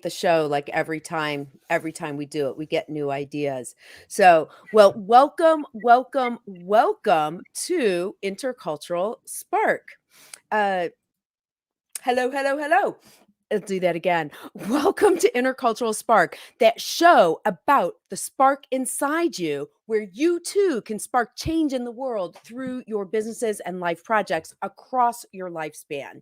the show like every time we do it, we get new ideas. So, well, welcome to Intercultural Spark. Uh, hello. I'll do that again. Welcome to Intercultural Spark, that show about the spark inside you, where you too can spark change in the world through your businesses and life projects across your lifespan.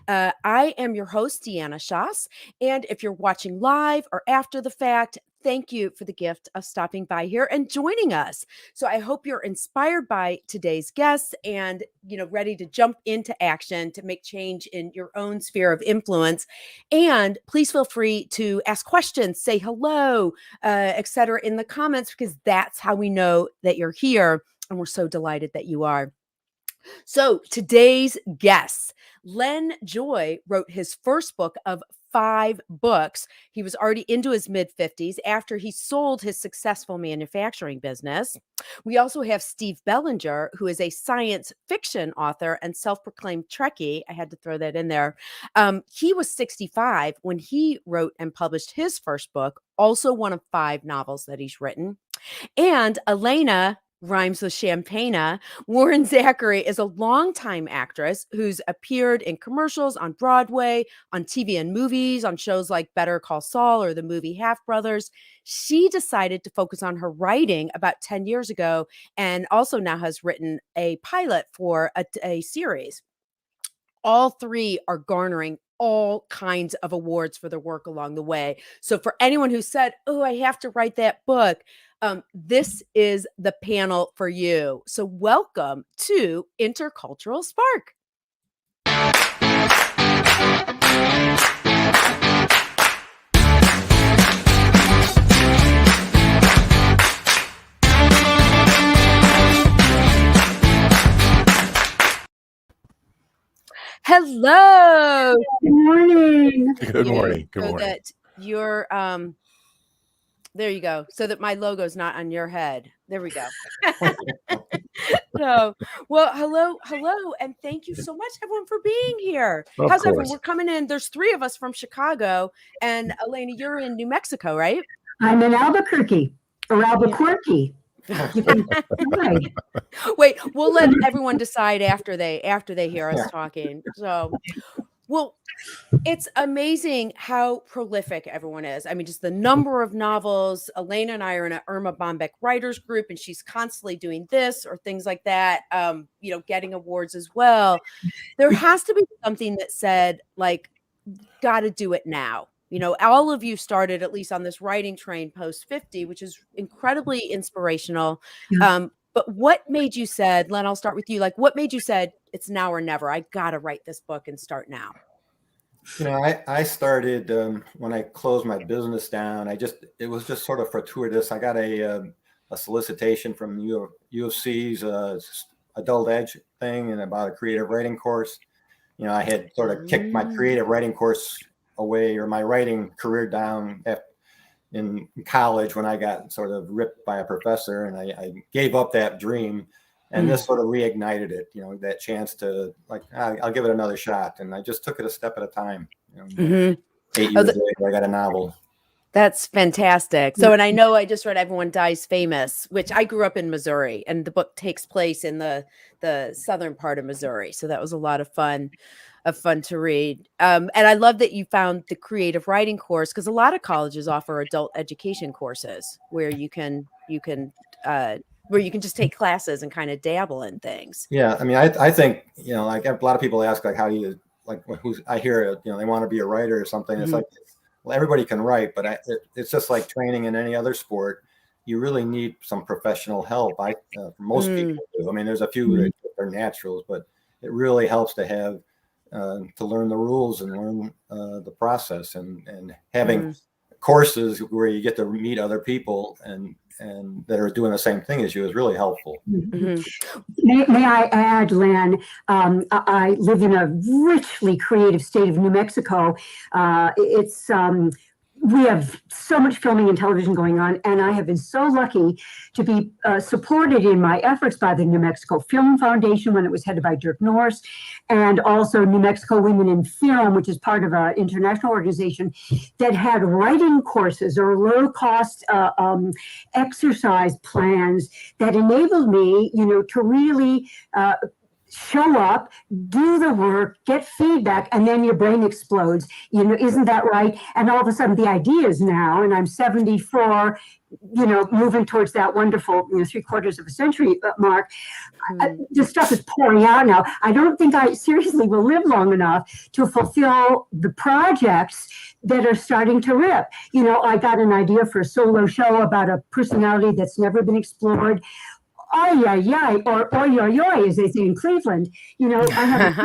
I am your host, Deanna Schaas. And if you're watching live or after the fact, thank you for the gift of stopping by here and joining us. So I hope you're inspired by today's guests and, ready to jump into action to make change in your own sphere of influence. And please feel free to ask questions, say hello, etc. in the comments, because that's how we know that you're here. And we're so delighted that you are. So today's guests, Len Joy wrote his first book of 5 books. He was already into his mid-50s after he sold his successful manufacturing business. We also have Steve Bellinger, who is a science fiction author and self-proclaimed Trekkie. I had to throw that in there. He was 65 when he wrote and published his first book, also one of 5 novels that he's written. And Alaina, rhymes with Champagne, Warren Zachary is a longtime actress who's appeared in commercials on Broadway, on TV and movies, on shows like Better Call Saul or the movie Half Brothers. She decided to focus on her writing about 10 years ago, and also now has written a pilot for a series. All 3 are garnering all kinds of awards for their work along the way. So for anyone who said, "Oh, I have to write that book," this is the panel for you. So welcome to Intercultural Spark. Hello. Good morning. Good morning. Good morning. So that you're there you go. So that my logo's not on your head. There we go. So, well, hello, and thank you so much, everyone, for being here. Of How's everyone? course. We're coming in. There's 3 of us from Chicago, and Alaina, you're in New Mexico, right? I'm in Albuquerque or Albuquerque. Right. Wait, we'll let everyone decide after they hear us talking. So, well, it's amazing how prolific everyone is. I mean, just the number of novels. Alaina and I are in an Irma Bombeck writers group, and she's constantly doing this or things like that, getting awards as well. There has to be something that said, like, got to do it now. All of you started at least on this writing train post 50, which is incredibly inspirational. But what made you said, Len, I'll start with you. Like, what made you said, it's now or never? I got to write this book and start now. I started when I closed my business down. It was just sort of fortuitous. I got a solicitation from U of C's adult ed thing and about a creative writing course. I had sort of kicked my creative writing course away, or my writing career down in college when I got sort of ripped by a professor, and I gave up that dream. And this sort of reignited it, that chance to, like, I'll give it another shot. And I just took it a step at a time. 8 years later, I got a novel. That's fantastic. So, and I know I just read Everyone Dies Famous, which I grew up in Missouri, and the book takes place in the southern part of Missouri. So that was a lot of fun to read. And I love that you found the creative writing course, because a lot of colleges offer adult education courses where you can just take classes and kind of dabble in things. Yeah. I mean, I think, like a lot of people ask, like, how do you, like, I hear, they want to be a writer or something. It's like, well, everybody can write, but it's just like training in any other sport. You really need some professional help. Most people do. I mean, there's a few that are naturals, but it really helps to have, to learn the rules and learn the process, and having courses where you get to meet other people and that are doing the same thing as you is really helpful. May I add, Len, I live in a richly creative state of New Mexico. It's we have so much filming and television going on, and I have been so lucky to be supported in my efforts by the New Mexico Film Foundation when it was headed by Dirk Norris, and also New Mexico Women in Film, which is part of an international organization that had writing courses or low-cost exercise plans that enabled me, to really show up, do the work, get feedback, and then your brain explodes. Isn't that right? And all of a sudden the ideas now, and I'm 74, moving towards that wonderful, 3/4 of a century mark, the stuff is pouring out now. I don't think I seriously will live long enough to fulfill the projects that are starting to rip. I got an idea for a solo show about a personality that's never been explored. Ay, ay, ay, or oy, oy, oy, as they say in Cleveland. I have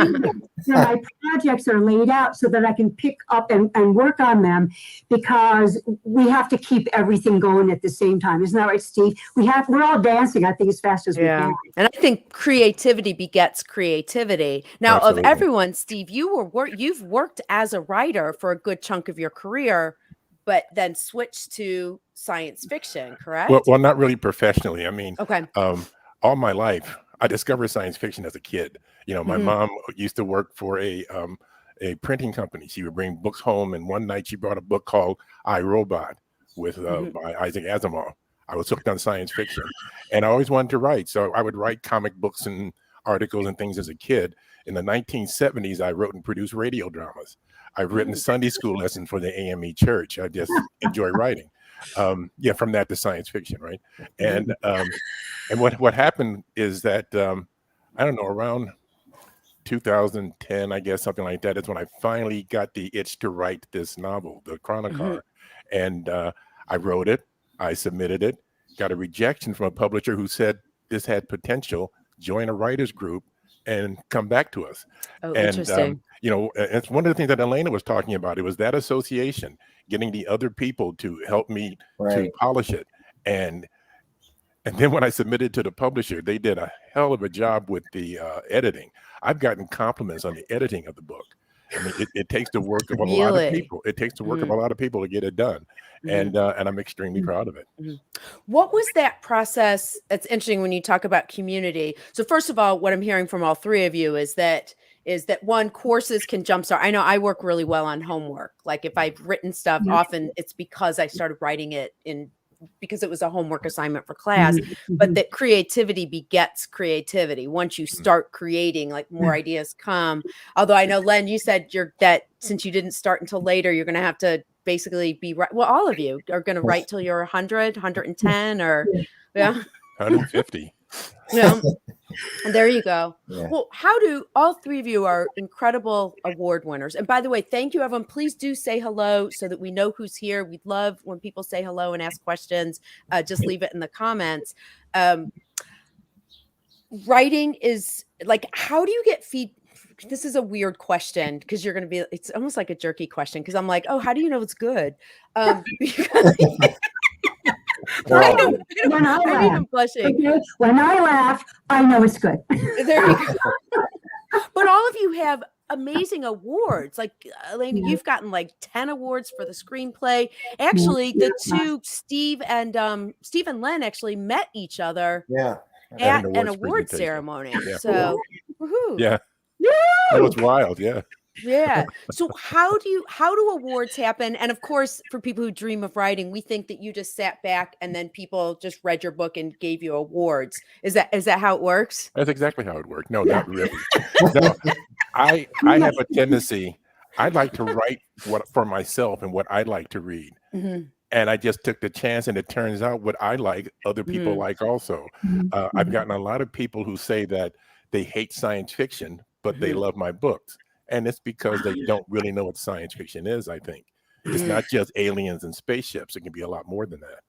my projects are laid out so that I can pick up and work on them, because we have to keep everything going at the same time. Isn't that right, Steve? We're all dancing, I think, as fast as we can. And I think creativity begets creativity. Now, Absolutely. of everyone, Steve, you've worked as a writer for a good chunk of your career, but then switched to science fiction, correct? Well, not really professionally. I mean, Okay. all my life, I discovered science fiction as a kid. My mom used to work for a printing company. She would bring books home, and one night she brought a book called I, Robot by Isaac Asimov. I was hooked on science fiction, and I always wanted to write. So I would write comic books and articles and things as a kid. In the 1970s, I wrote and produced radio dramas. I've written Sunday school lessons for the AME church. I just enjoy writing. From that to science fiction, right? And what happened is that I don't know, around 2010, I guess, something like that, is when I finally got the itch to write this novel, The Chronicar. And I wrote it, I submitted it, got a rejection from a publisher who said this had potential, join a writers group and come back to us. Oh, And interesting. it's one of the things that Alaina was talking about. It was that association, getting the other people to help me to polish it. And then when I submitted to the publisher, they did a hell of a job with the editing. I've gotten compliments on the editing of the book. I mean, it takes the work of a lot of people. It takes the work of a lot of people to get it done. And I'm extremely proud of it. What was that process? It's interesting when you talk about community. So first of all, what I'm hearing from all three of you is that one, courses can jumpstart. I know I work really well on homework. Like if I've written stuff, often it's because I started writing it because it was a homework assignment for class, but that creativity begets creativity. Once you start creating, like more ideas come. Although I know, Len, you said that since you didn't start until later, you're going to have to basically be right. Well, all of you are going to write till you're 100, 110, or 150. And there you go. Yeah. Well, all three of you are incredible award winners. And by the way, thank you, everyone. Please do say hello so that we know who's here. We'd love when people say hello and ask questions. Just leave it in the comments. Writing is like, how do you get feedback? This is a weird question because you're going to be, it's almost like a jerky question because I'm like, oh, how do you know it's good? I'm even blushing. Okay. When I laugh, I know it's good. There you go. But all of you have amazing awards. Like Alaina, you've gotten like 10 awards for the screenplay. Actually, the two, Steve and Len, actually met each other at an award ceremony. Yeah. So, woohoo. Yeah, that was wild. Yeah. Yeah. So how do awards happen? And of course, for people who dream of writing, we think that you just sat back and then people just read your book and gave you awards. Is that how it works? That's exactly how it worked. No, not really. No, I have a tendency. I'd like to write for myself and what I like to read. And I just took the chance, and it turns out what I like, other people like also. I've gotten a lot of people who say that they hate science fiction, but they love my books. And it's because they don't really know what science fiction is, I think. It's not just aliens and spaceships. It can be a lot more than that.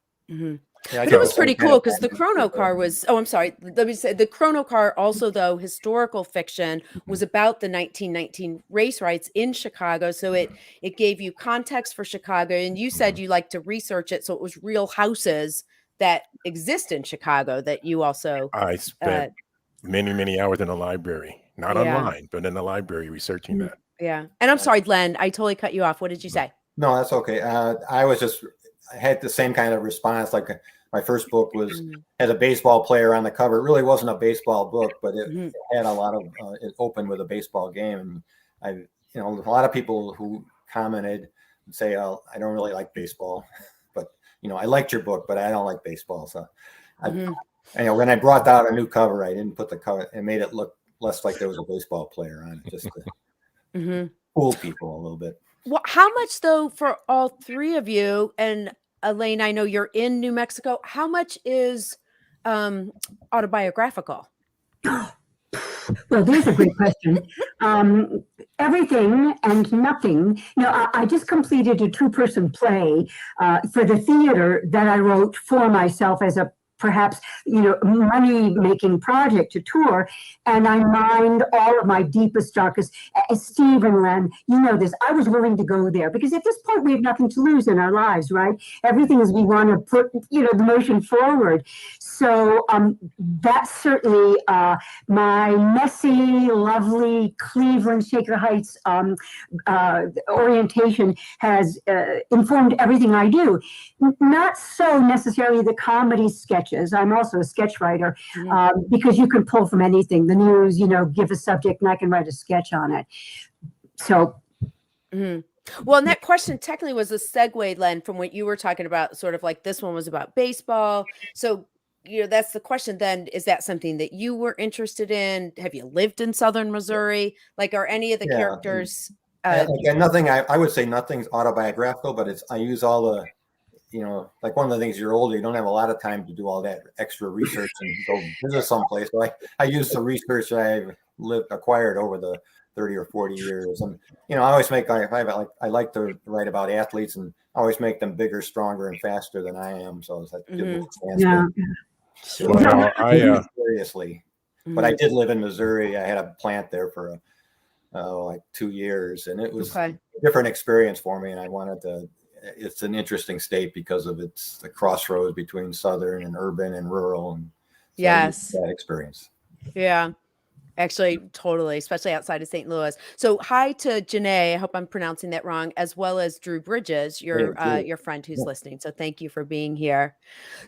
But it was pretty cool because the Chronocar was, I'm sorry, let me say, the Chronocar also, though, historical fiction, was about the 1919 race riots in Chicago. So it gave you context for Chicago. And you said you like to research it. So it was real houses that exist in Chicago that you also... I spent many, many hours in the library. Not online, but in the library researching that. Yeah. And I'm sorry, Len, I totally cut you off. What did you say? No, that's okay. I had the same kind of response. Like my first book had a baseball player on the cover. It really wasn't a baseball book, but it had a lot of, it opened with a baseball game. And a lot of people who commented and say, "Oh, I don't really like baseball," but I liked your book, but I don't like baseball. So when I brought out a new cover, I didn't put the cover and made it look less like there was a baseball player on it, just to fool people a little bit. Well, how much though for all three of you, and Elaine, I know you're in New Mexico. How much is autobiographical? Well, there's a great question. Everything and nothing. I just completed a 2-person play for the theater that I wrote for myself as a perhaps, money-making project to tour. And I mined all of my deepest, darkest, Steve and Len, this, I was willing to go there because at this point we have nothing to lose in our lives, right? Everything is we want to put, the motion forward. So that's certainly my messy, lovely Cleveland, Shaker Heights orientation has informed everything I do. Not so necessarily the comedy sketches. I'm also a sketch writer because you can pull from anything. The news, give a subject and I can write a sketch on it. So. Well, and that question technically was a segue, Len, from what you were talking about, sort of like this one was about baseball. So, that's the question then. Is that something that you were interested in? Have you lived in Southern Missouri? Like, are any of the characters? Nothing, I would say nothing's autobiographical, but I use all the, like one of the things, you're older, you don't have a lot of time to do all that extra research and go visit someplace. But I use the research that I've acquired over the 30 or 40 years. And, I always I like to write about athletes and I always make them bigger, stronger, and faster than I am. So it's like, seriously. But I did live in Missouri. I had a plant there for like 2 years, and it was a different experience for me. And I wanted to, it's an interesting state because of the crossroads between Southern and urban and rural. And so that experience. Yeah. Actually, totally, especially outside of St. Louis. So hi to Janae, I hope I'm pronouncing that wrong, as well as Drew Bridges, your friend who's listening. So thank you for being here.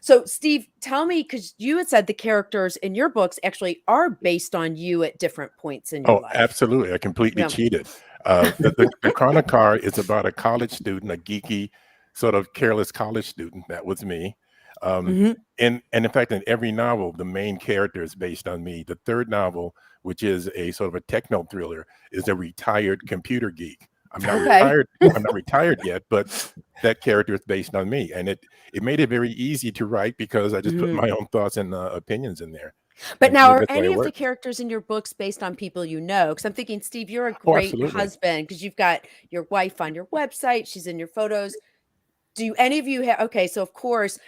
So Steve, tell me, because you had said the characters in your books actually are based on you at different points in your life. Absolutely. I completely cheated. The Chronicar is about a college student, a geeky, sort of careless college student. That was me. And in fact, in every novel, the main character is based on me. The third novel, which is a sort of a techno thriller, is a retired computer geek. I'm not retired. I'm not retired yet, but that character is based on me, and it made it very easy to write because I just put my own thoughts and opinions in there. But now, are any of the characters in your books based on people you know? Because I'm thinking, Steve, you're a great husband because you've got your wife on your website. She's in your photos. Do any of you have? Okay, so of course.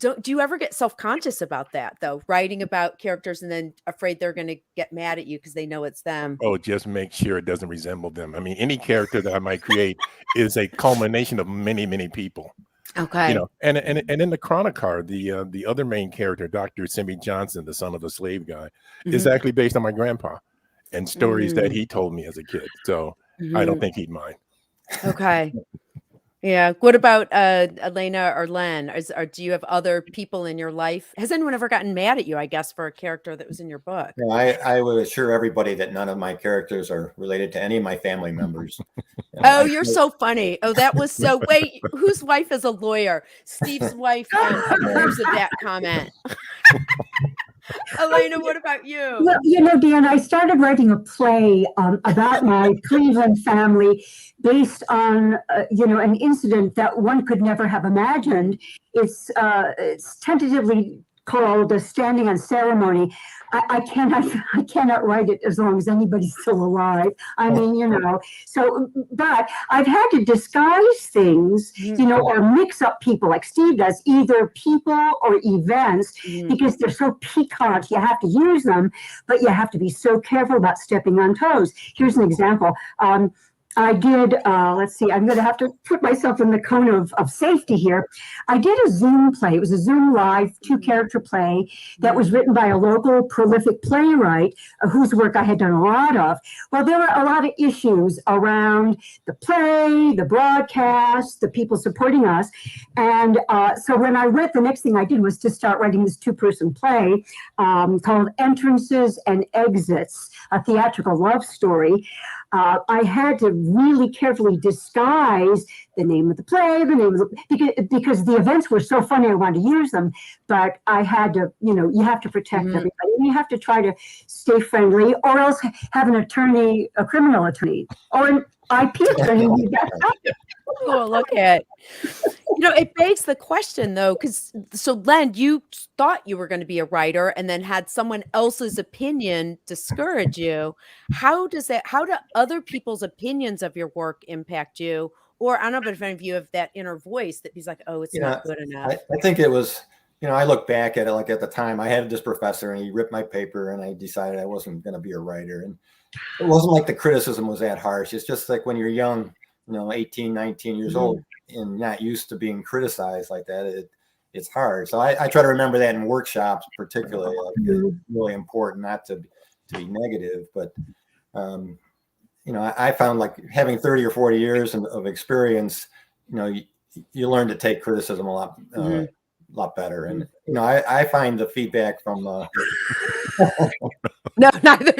Do you ever get self-conscious about that, though, writing about characters and then afraid they're going to get mad at you because they know it's them? Oh, just make sure it doesn't resemble them. I mean, any character that I might create is a culmination of many, many people. Okay. And in the Chronicar, the other main character, Dr. Simi Johnson, the son of a slave guy, is actually based on my grandpa and stories that he told me as a kid. So I don't think he'd mind. Okay. Yeah. What about Alaina or Len? Do you have other people in your life? Has anyone ever gotten mad at you, I guess, for a character that was in your book? No, I would assure everybody that none of my characters are related to any of my family members. You're so funny. Oh, that was so. Wait, whose wife is a lawyer? Steve's wife approves of that comment. Alaina, what about you? Well, Dan, I started writing a play about my Cleveland family based on, an incident that one could never have imagined. It's tentatively called a Standing on Ceremony. I cannot write it as long as anybody's still alive. I mean, so, but I've had to disguise things, or mix up people like Steve does, either people or events, because they're so piquant. You have to use them, but you have to be so careful about stepping on toes. Here's an example. I did, let's see, I'm going to have to put myself in the cone of safety here. I did a Zoom play. It was a Zoom live 2-character play that was written by a local prolific playwright whose work I had done a lot of. Well, there were a lot of issues around the play, the broadcast, the people supporting us. And so when I went, the next thing I did was to start writing this 2-person play called Entrances and Exits, a theatrical love story. I had to really carefully disguise the name of the play, the name of the, because the events were so funny, I wanted to use them, but I had to, you have to protect everybody. And you have to try to stay friendly, or else have an attorney, a criminal attorney, or an IP attorney. Oh, look at. It begs the question though, because so Len, you thought you were going to be a writer and then had someone else's opinion discourage you. How do other people's opinions of your work impact you? Or I don't know if any of you have that inner voice that he's like, oh, it's not good enough. I think it was, I look back at it, like at the time I had this professor and he ripped my paper and I decided I wasn't going to be a writer. And it wasn't like the criticism was that harsh. It's just like when you're young, 18, 19 years old and not used to being criticized like that, it's hard. So I try to remember that in workshops, particularly. Like it's really important not to be negative. But, I found like having 30 or 40 years of experience, you learn to take criticism a lot better. And, I find the feedback from no, neither.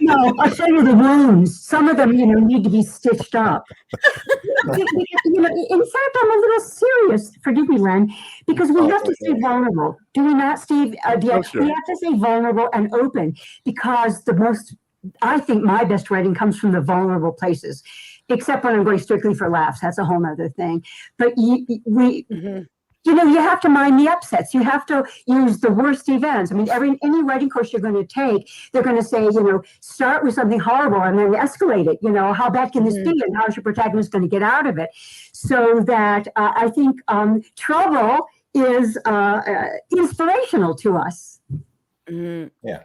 No, I'll show you the wounds. Some of them, need to be stitched up. In fact, I'm a little serious. Forgive me, Len, because we have to stay vulnerable. Do we not, Steve? Sure. We have to stay vulnerable and open, because I think my best writing comes from the vulnerable places, except when I'm going strictly for laughs. That's a whole nother thing. But you have to mind the upsets. You have to use the worst events. I mean, any writing course you're going to take, they're going to say, start with something horrible and then escalate it. How bad can this be, and how's your protagonist going to get out of it? So that I think trouble is inspirational to us. Yeah.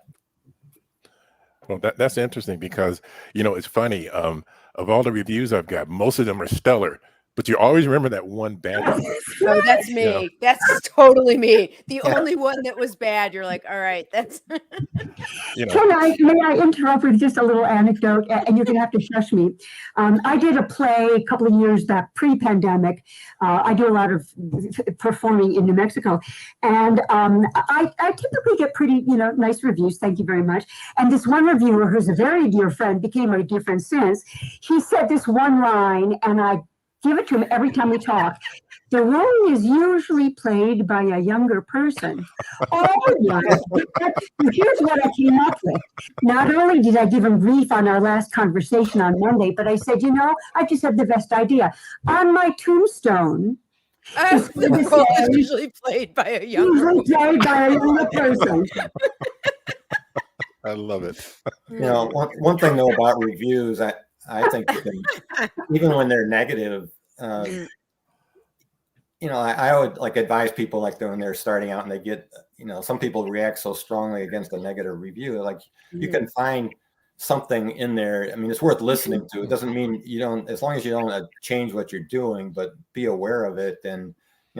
Well, that's interesting because, it's funny. Of all the reviews I've got, most of them are stellar. But you always remember that one bad one. Oh, that's me. That's totally me. The only one that was bad. You're like, all right, that's. May I interrupt with just a little anecdote? And you're going to have to shush me. I did a play a couple of years back, pre-pandemic. I do a lot of performing in New Mexico, and I typically get pretty, nice reviews. Thank you very much. And this one reviewer, who's a very dear friend, became a dear friend since. He said this one line, and I give it to him every time we talk. The role is usually played by a younger person. Oh, yeah. Here's what I came up with. Not only did I give him grief on our last conversation on Monday, but I said, I just had the best idea. On my tombstone, the role is usually played by a younger person. I love it. One thing though about reviews, I think even when they're negative, I would advise people when they're starting out and they get, some people react so strongly against a negative review. You can find something in there. I mean, it's worth listening to. It doesn't mean you don't, as long as you don't change what you're doing, but be aware of it and,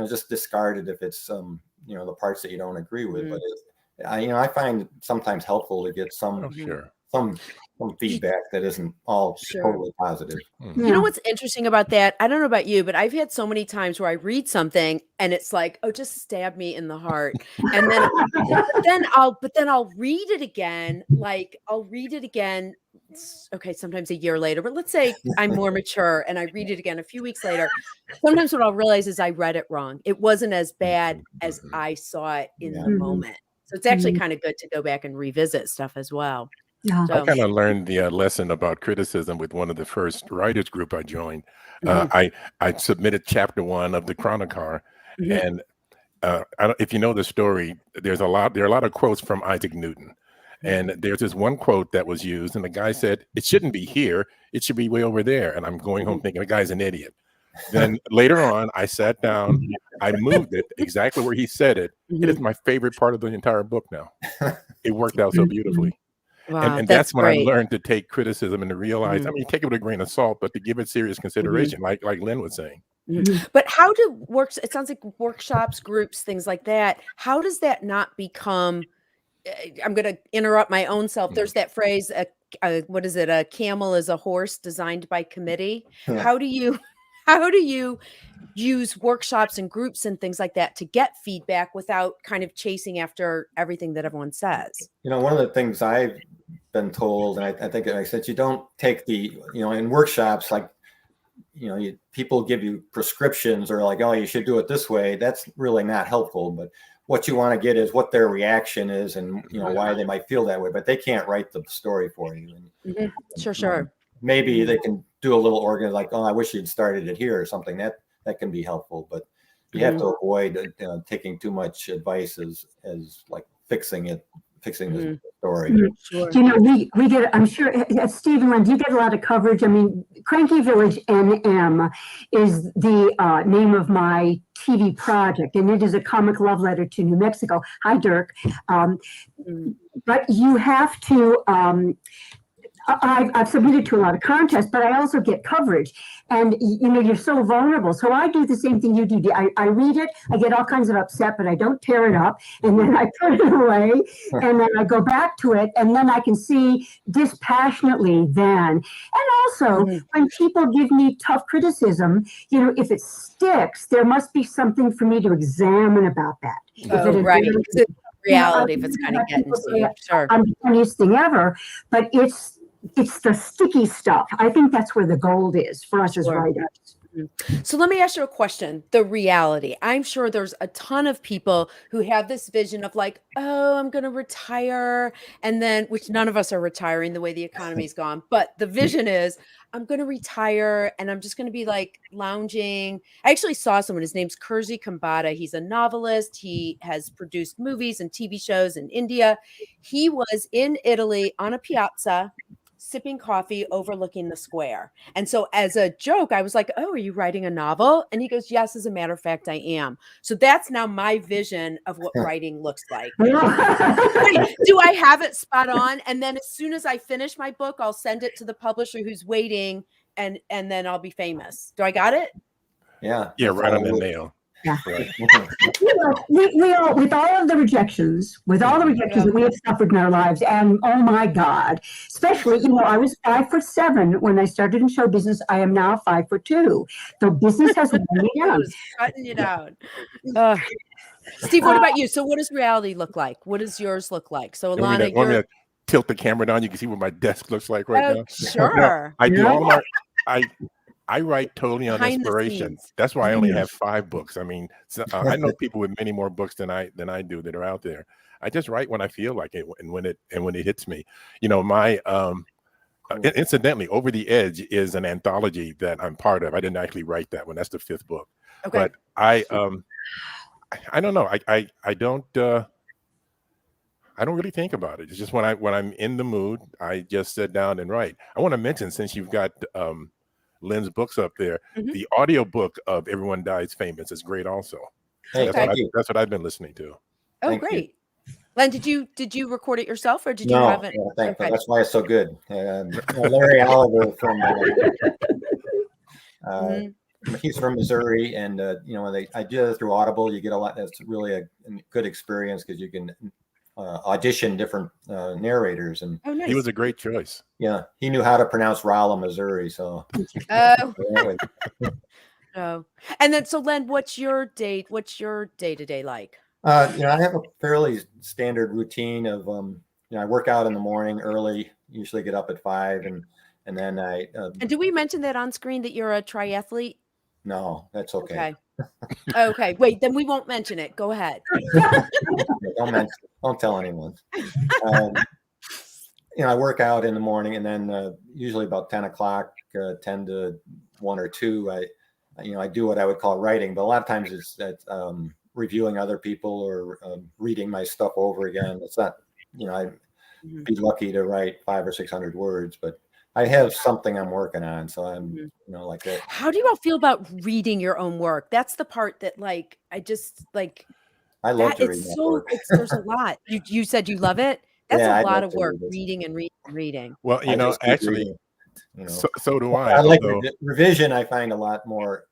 just discard it if it's, the parts that you don't agree with. But I find it sometimes helpful to get some feedback that isn't all totally positive. You know what's interesting about that? I don't know about you, but I've had so many times where I read something and it's like, oh, just stab me in the heart. And then I'll read it again. Okay, sometimes a year later, but let's say I'm more mature and I read it again a few weeks later. Sometimes what I'll realize is I read it wrong. It wasn't as bad as I saw it in the moment. So it's actually kind of good to go back and revisit stuff as well. Yeah. I kind of learned the lesson about criticism with one of the first writers group I joined. I submitted chapter 1 of the Chronicar, and if you know the story, there are a lot of quotes from Isaac Newton, and there's this one quote that was used, and the guy said, "It shouldn't be here; it should be way over there." And I'm going home thinking the guy's an idiot. Then later on, I sat down, I moved it exactly where he said it. It is my favorite part of the entire book now. It worked out so beautifully. Wow, And that's that's when I great. learned to take criticism and to realize, I Mhm, mean, take it with a grain of salt, but to give it serious mhm, consideration, like Len was saying. mhm. But how do works it sounds like workshops, groups, things like that, how does that not become I'm gonna interrupt my own self. Mhm. There's that phrase, what is it? A camel is a horse designed by committee. Yeah. How do you how do you use workshops and groups and things like that to get feedback without kind of chasing after everything that everyone says? One of the things I've been told, and I think I said, you don't take in workshops, like, people give you prescriptions or like, oh, you should do it this way. That's really not helpful. But what you want to get is what their reaction is and, why they might feel that way, but they can't write the story for you. Mhm. Sure, You know, sure. maybe Mhm, they can do a little organ, like, oh, I wish you'd started it here or something that can be helpful, but you have mhm, to avoid taking too much advice as like fixing the mhm. story. Sure. We get, I'm sure, Stephen Lynn, do you get a lot of coverage? I mean, Cranky Village NM is the name of my TV project, and it is a comic love letter to New Mexico. Hi, Dirk. Um, Mhm. but you have to, I've submitted to a lot of contests, but I also get coverage. And, you're so vulnerable. So I do the same thing you do. I read it, I get all kinds of upset, but I don't tear it up. And then I put it away. And then I go back to it. And then I can see dispassionately then. And also, Mhm. when people give me tough criticism, if it sticks, there must be something for me to examine about that. If Oh, it right, advances, 'cause it's I reality if it's kinda have getting people to say you. Sure. I'm the funniest thing ever, but it's the sticky stuff. I think that's where the gold is for us as Sure. writers. Mhm. So let me ask you a question. The reality. I'm sure there's a ton of people who have this vision of like, oh, I'm going to retire. And then, which none of us are retiring the way the economy's gone. But the vision is, I'm going to retire and I'm just going to be like lounging. I actually saw someone, his name's Kurzi Kambata. He's a novelist. He has produced movies and TV shows in India. He was in Italy on a piazza sipping coffee overlooking the square. And so as a joke, I was like, "Oh, are you writing a novel?" And he goes, "Yes, as a matter of fact, I am." So that's now my vision of what writing looks like. Wait, do I have it spot on? And then as soon as I finish my book, I'll send it to the publisher who's waiting and then I'll be famous. Do I got it? Yeah, Yeah, that's right on the all. nail. Yeah. Right. We all, with all the rejections Yeah. that we have suffered in our lives, and oh my God, especially, I was 5'7" when I started in show business. I am now 5'2". So business has worn me It down. was cutting you down. Ugh. Steve, what Uh, about you? So what does reality look like? What does yours look like? So You want me to, Alana, you're tilt the camera down? You can see what my desk looks like right oh, now. No, sure. I do yeah. all of my I I write totally on Behind the inspiration. scenes. That's why I only Mhm. have 5 books. I mean, I know people with many more books than I do that are out there. I just write when I feel like it and when it hits me. My Cool. incidentally, Over the Edge is an anthology that I'm part of. I didn't actually write that one. That's the 5th book. Okay. But I don't know. I don't really think about it. It's just when I'm in the mood, I just sit down and write. I want to mention, since you've got Len's books up there, Mhm. the audiobook of Everyone Dies Famous is great also. Hey, Okay. thank you. That's what I've been listening to. Oh, Thank you. great. Len, did you record it yourself or did you have No, it? thank you. Okay. That's why it's so good. Larry Oliver uh, Mhm. he's from Missouri, and when I did it through Audible, you get a lot. That's really a good experience because you can audition different narrators, and Oh, He was nice. a great choice. he knew how to pronounce Rolla, Missouri. So Oh, anyway, oh. And then so Len, what's your day-to-day like? I have a fairly standard routine of I work out in the morning early. Usually get up at 5, and then I And did we mention that on screen that you're a triathlete? no, that's okay. Okay. Okay. Wait, then we won't mention it. Go ahead. Don't tell anyone. Um, I work out in the morning, and then usually about 10 o'clock, 10 to 1 or 2, I do what I would call writing, but a lot of times it's reviewing other people or reading my stuff over again. It's not, I'd Mhm, be lucky to write 500 or 600 words, but I have something I'm working on. So I'm, mhm. like that. How do you all feel about reading your own work? That's the part that I just like I love that to read my it's so work. it's there's a lot. You said you love it? That's Yeah, a I'd lot like of to work, read it. reading and reading and reading. Well, I just keep actually, reading, you know. so do I. I like Although, revision. I find a lot more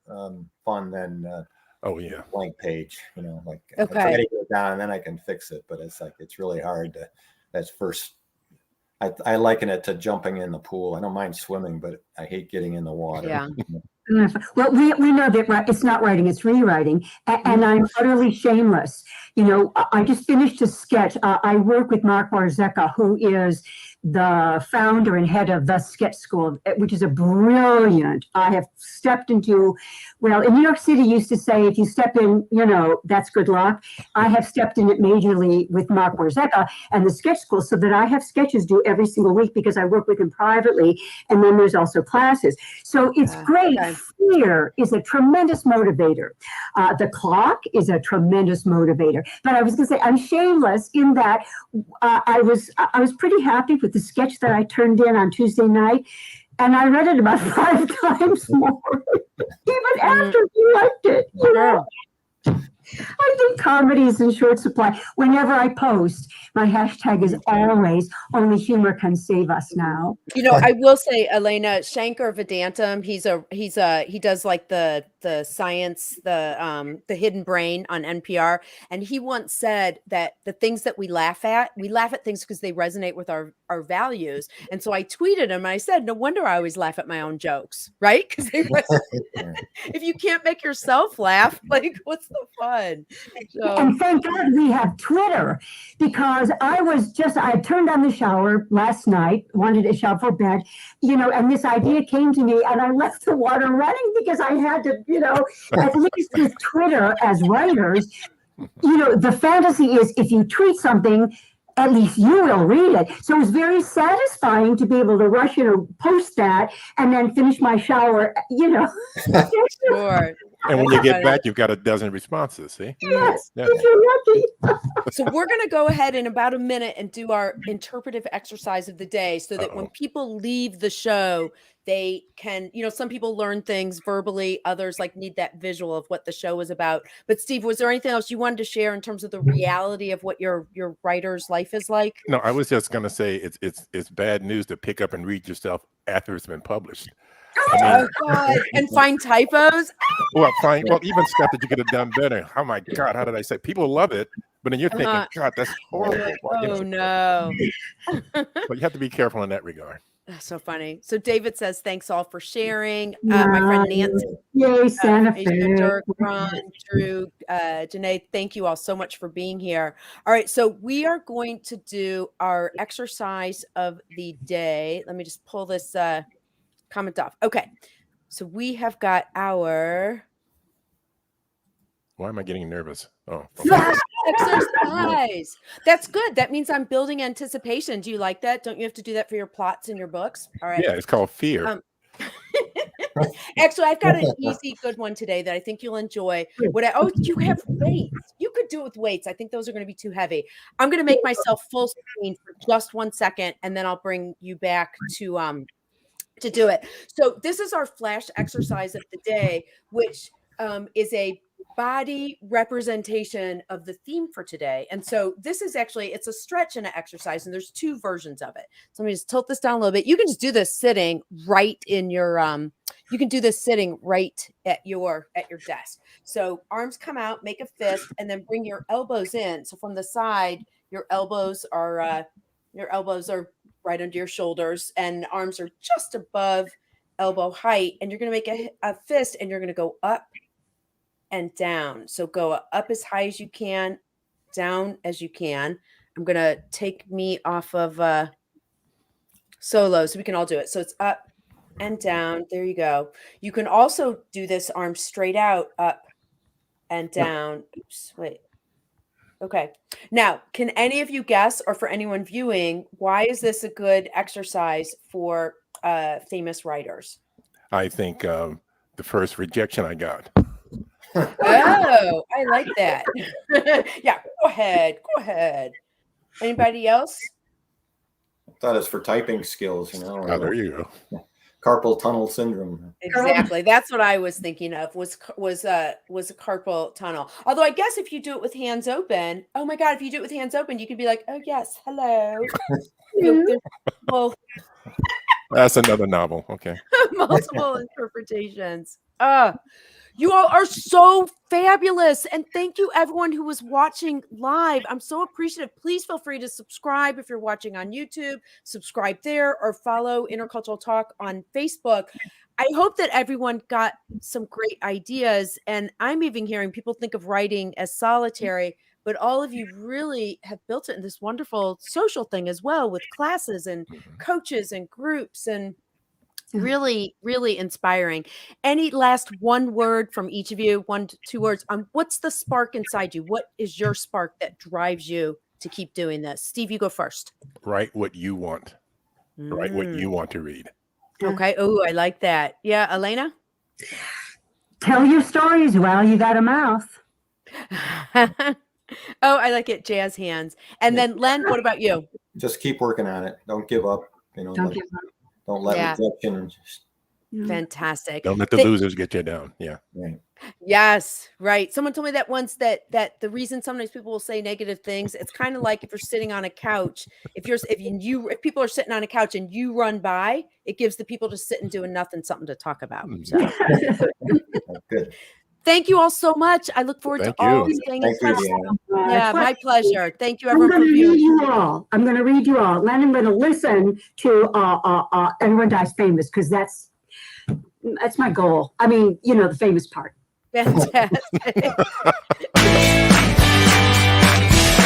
fun than oh yeah, blank page. You know, like I try Okay. to get it down and then I can fix it, but it's really hard to. That's first. I liken it to jumping in the pool. I don't mind swimming, but I hate getting in the water. Yeah. Well, we know that it's not writing, it's rewriting. And I'm utterly shameless. You know, I just finished a sketch. I work with Mark Warzeka, who is the founder and head of the Sketch School, which is a brilliant. I have stepped into, well, in New York City used to say, if you step in, you know, that's good luck. I have stepped in it majorly with Mark Warzeka and the Sketch School so that I have sketches due every single week because I work with him privately. And then there's also classes. So it's great. Okay. Fear is a tremendous motivator. The clock is a tremendous motivator. But I was going to say, I'm shameless in that I was pretty happy with the sketch that I turned in on Tuesday night, and I read it about 5 times more, even after you liked it. You know? I think comedy is in short supply. Whenever I post, my hashtag is always "Only humor can save us now." You know, I will say, Alaina, Shankar Vedantam, he does like the science, the hidden brain on NPR. And he once said that the things that we laugh at things because they resonate with our values. And so I tweeted him, I said, no wonder I always laugh at my own jokes, right? Because they resonate. If you can't make yourself laugh, like what's the fun? So, And thank God we have Twitter, because I turned on the shower last night, wanted a shower for bed, you know, and this idea came to me and I left the water running because I had to, you know, at least with Twitter as writers, you know, the fantasy is if you tweet something, at least you will read it. So it was very satisfying to be able to rush, you know, post that and then finish my shower, you know. sure. and when you get back, you've got a dozen responses. See? Yes, Yeah. if you're lucky. So we're going to go ahead in about a minute and do our interpretive exercise of the day so that when people leave the show, they can, you know, some people learn things verbally, others like need that visual of what the show was about. But Steve, was there anything else you wanted to share in terms of the reality of what your writer's life is like? No, I was just gonna say it's bad news to pick up and read yourself after it's been published. I mean, Oh God, and find typos. well, fine. Well, even stuff that you could have done better. Oh my God, how did I say? People love it, but then you're thinking, God, that's horrible. Like, oh no. But you have to be careful in that regard. That's so funny. So David says, thanks all for sharing. My friend Nancy, Yay, Santa Asia, Fe. Dirk, Ron, Drew, Janae, thank you all so much for being here. All right, so we are going to do our exercise of the day. Let me just pull this comment off. Okay, so we have got our Why am I getting nervous? Oh, flash exercise. That's good. That means I'm building anticipation. Do you like that? Don't you have to do that for your plots in your books? All right. yeah, it's called fear. Actually, I've got an easy, good one today that I think you'll enjoy. You have weights. You could do it with weights. I think those are going to be too heavy. I'm going to make myself full screen for just 1 second, and then I'll bring you back to do it. So this is our flash exercise of the day, which is a body representation of the theme for today. And so this is actually, it's a stretch and an exercise, and there's 2 versions of it. So let me just tilt this down a little bit. You can just do this sitting right in your you can do this sitting right at your desk. So arms come out, make a fist, and then bring your elbows in. So from the side, your elbows are right under your shoulders, and arms are just above elbow height. And you're going to make a fist, and you're going to go up and down. So go up as high as you can, down as you can. I'm going to take me off of solo so we can all do it. So it's up and down. There you go. You can also do this arm straight out, up and down. Oops, wait. Okay. Now, can any of you guess, or for anyone viewing, why is this a good exercise for famous writers? I think the first rejection I got. Oh, I like that. Yeah, go ahead. Anybody else? I thought it's for typing skills, you know. Oh, there you go. carpal tunnel syndrome. Exactly. That's what I was thinking of was a carpal tunnel. Although I guess if you do it with hands open, oh my God, if you do it with hands open, you could be like, oh yes, hello. Well, That's another novel. Okay. multiple interpretations. You all are so fabulous. And thank you, everyone who was watching live. I'm so appreciative. Please feel free to subscribe if you're watching on YouTube, subscribe there, or follow Intercultural Talk on Facebook. I hope that everyone got some great ideas. And I'm even hearing people think of writing as solitary, but all of you really have built it in this wonderful social thing as well, with classes and coaches and groups, and really, really inspiring. Any last one word from each of you, 1 to 2 words on what's the spark inside you? What is your spark that drives you to keep doing this? Steve, you go first. Write what you want. Write what you want to read. Okay. Oh, I like that. Yeah. Alaina? Tell your stories while you got a mouth. Oh, I like it. Jazz hands. And then Len, what about you? Just keep working on it. Don't give up. Don't give up. Don't let Yeah. rejection. Fantastic. Don't let the losers get you down. Yeah. Right. Yes, right. Someone told me that once, that the reason sometimes people will say negative things, it's kind of like if you're sitting on a couch, if people are sitting on a couch and you run by, it gives the people just sitting doing nothing something to talk about. So Good. thank you all so much. I look forward to all staying in touch. Yeah, my pleasure. Thank you, I'm everyone, going for to read viewing. you all. I'm going to read you all. Len, I'm going to listen to Everyone Dies Famous, because that's my goal. I mean, the famous part. Fantastic.